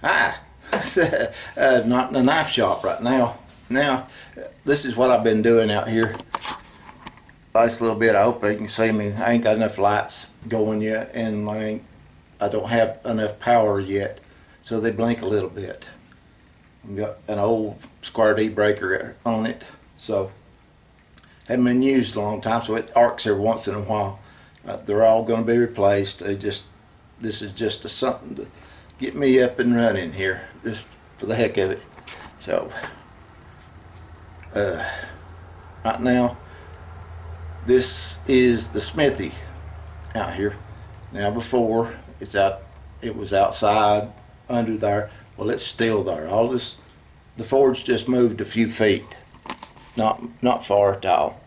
Hi. Not in a knife shop right now. Now, this is what I've been doing out here. Last little bit, I hope you can see me. I ain't got enough lights going yet, and I don't have enough power yet, so they blink a little bit. I've got an old square D breaker on it, so haven't been used a long time, so it arcs every once in a while. They're all going to be replaced. This is just something to get me up and running here, just for the heck of it. So, right now, this is the Smithy out here. Now before it was outside under there. Well, it's still there. The forge just moved a few feet, not far at all.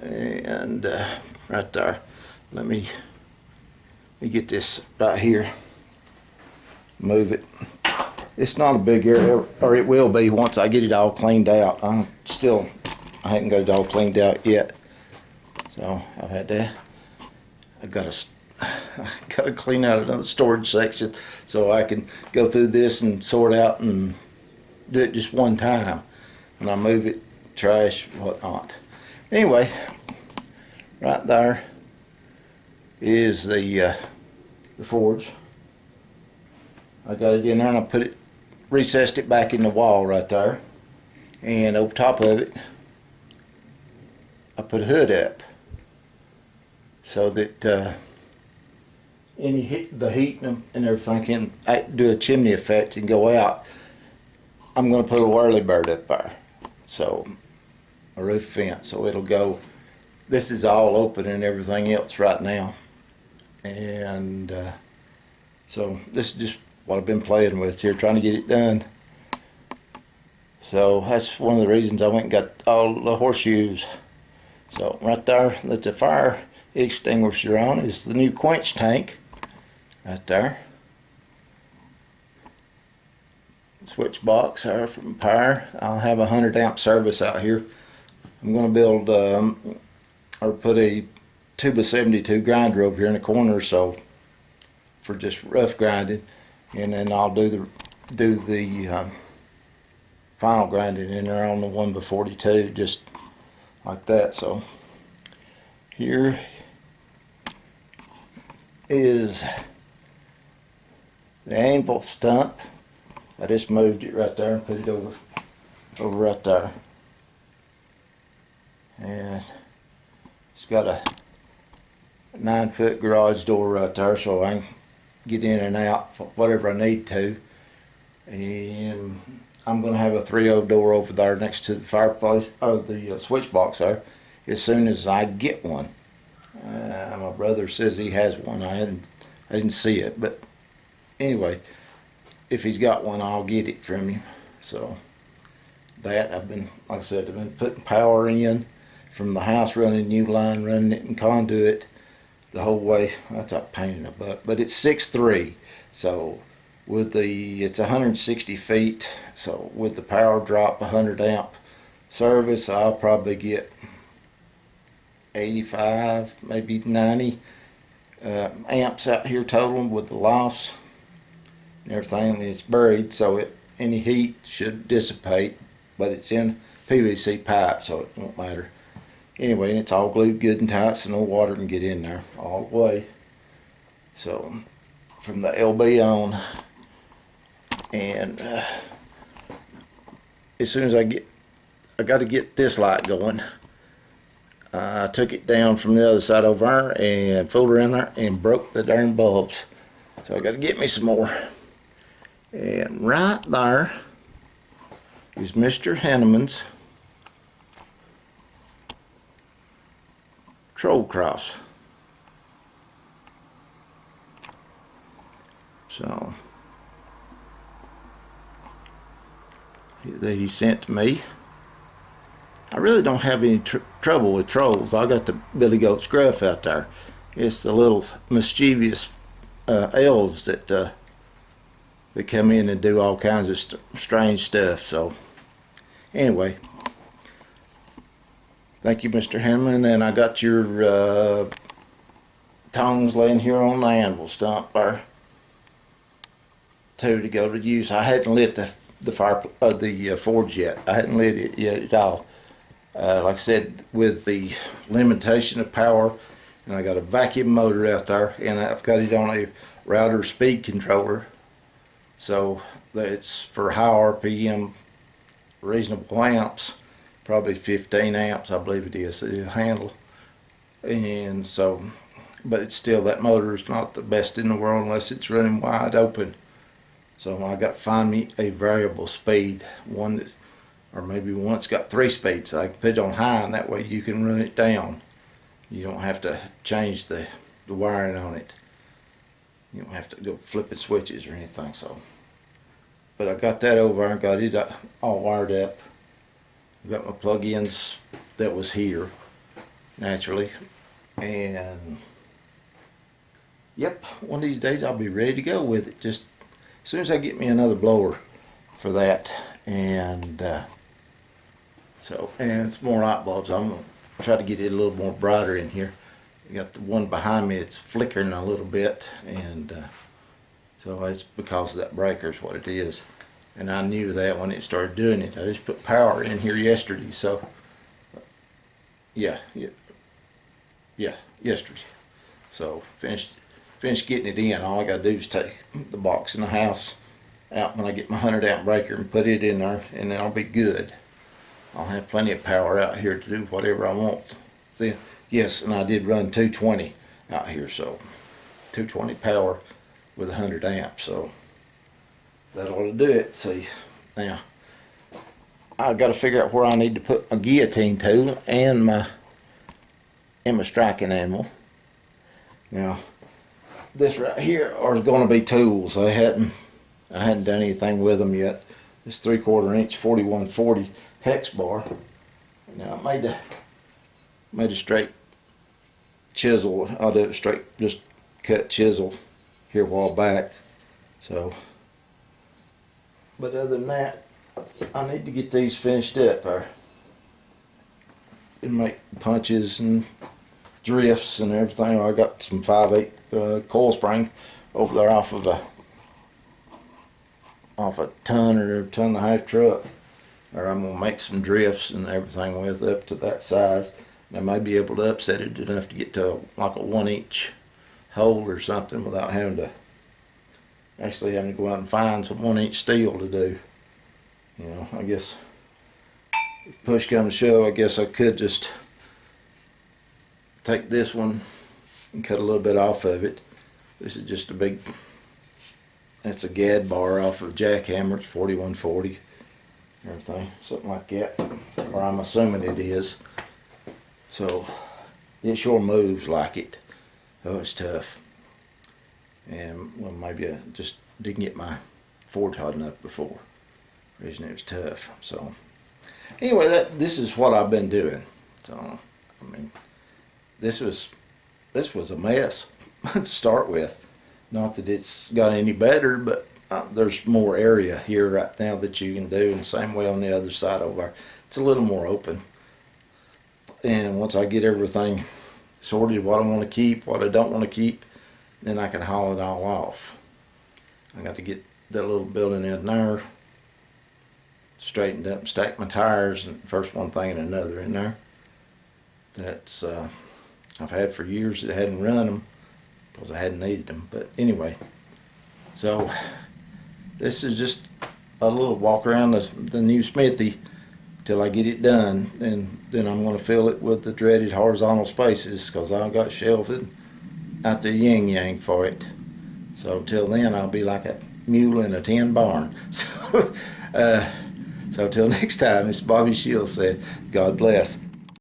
And right there, let me get this right here. Move it. It's not a big area, or it will be once I get it all cleaned out. I haven't got it all cleaned out yet, so I gotta clean out another storage section so I can go through this and sort out and do it just one time when I move it, trash, whatnot. Anyway, right there is the forge. I got it in there and I recessed it back in the wall right there, and over top of it I put a hood up so that the heat and everything can do a chimney effect and go out. I'm going to put a whirly bird up there, so a roof fence, so it'll go. This is all open and everything else right now, and so this is just what I've been playing with here, trying to get it done. So that's one of the reasons I went and got all the horseshoes. So right there, that's the fire extinguisher on, is the new quench tank right there. Switch box there from power. I'll have a 100 amp service out here. I'm going to build or put a 2x72 grinder over here in the corner, so for just rough grinding, and then I'll do the final grinding in there on the 1x42, just like that. So here is the anvil stump. I just moved it right there and put it over right there, and it's got a 9-foot garage door right there, so I can get in and out for whatever I need to. And I'm going to have a 3/0 door over there next to the fireplace, or the switch box there, as soon as I get one. My brother says he has one. I didn't see it, but anyway, if he's got one, I'll get it from him. So that like I said, I've been putting power in from the house, running new line, running it in conduit the whole way. That's a pain in the butt, but it's 6'3", so it's 160 feet. So with the power drop, 100 amp service, I'll probably get 85, maybe 90 amps out here total with the loss and everything. It's buried, so any heat should dissipate, but it's in PVC pipe, so it won't matter. Anyway, and it's all glued good and tight, so no water can get in there all the way. So from the LB on, and as soon as I got to get this light going. I took it down from the other side over there and fooled around there and broke the darn bulbs. So I got to get me some more. And right there is Mr. Henneman's troll cross. So that he sent to me. I really don't have any trouble with trolls. I got the billy goat scruff out there. It's the little mischievous elves that come in and do all kinds of strange stuff. So anyway, thank you, Mr. Henman, and I got your tongs laying here on the anvil stump there. to go to use. I hadn't lit the forge yet. I hadn't lit it yet at all. Like I said, with the limitation of power, and I got a vacuum motor out there, and I've got it on a router speed controller, so it's for high RPM, reasonable amps, probably 15 amps, I believe it is. It'll handle, and so, but it's still, that motor is not the best in the world unless it's running wide open. So I got to find me a variable speed, one that, or maybe one that's got 3 speeds. So I can put it on high, and that way you can run it down. You don't have to change the wiring on it. You don't have to go flipping switches or anything. So, but I got that over and got it all wired up. Got my plug-ins that was here naturally, and yep, one of these days I'll be ready to go with it. Just as soon as I get me another blower for that, and so, and it's more light bulbs. I'm gonna try to get it a little more brighter in here. I got the one behind me, it's flickering a little bit, and so it's because of that breaker is what it is. And I knew that when it started doing it. I just put power in here yesterday, so yeah, yesterday. So finished getting it in. All I gotta do is take the box in the house out when I get my 100 amp breaker and put it in there, and then I'll be good. I'll have plenty of power out here to do whatever I want. Then, yes, and I did run 220 out here, so 220 power with 100 amps, so that ought to do it. See, now I've got to figure out where I need to put my guillotine tool and my striking animal. Now, this right here are going to be tools. I hadn't done anything with them yet. This 3/4 inch 4140 hex bar. Now I made a straight chisel. I'll do it straight, just cut chisel here a while back. So, but other than that, I need to get these finished up there and make punches and drifts and everything. I got some 5/8 coil spring over there off a ton or a ton and a half truck, or I'm gonna make some drifts and everything with up to that size. And I may be able to upset it enough to get to like a 1-inch hole or something without having to go out and find some 1-inch steel to do. You know, I guess if push comes to shove, I guess I could just take this one and cut a little bit off of it. This is just it's a gad bar off of jackhammer. It's 4140, everything, something like that, or I'm assuming it is. So it sure moves like it. Oh, it's tough. And well, maybe I just didn't get my forge hot enough before. The reason it was tough. So anyway, this is what I've been doing. So I mean, this was a mess to start with. Not that it's got any better, but there's more area here right now that you can do, and same way on the other side over there. It's a little more open. And once I get everything sorted, what I want to keep, what I don't want to keep, then I can haul it all off. I got to get that little building in there straightened up, stack my tires, and first one thing and another in there. That's I've had for years that I hadn't run them because I hadn't needed them. But anyway, so this is just a little walk around the new Smithy till I get it done, and then I'm going to fill it with the dreaded horizontal spaces because I've got shelving out the yin yang for it. So till then I'll be like a mule in a tin barn. So till next time, as Bobby Shields said, God bless.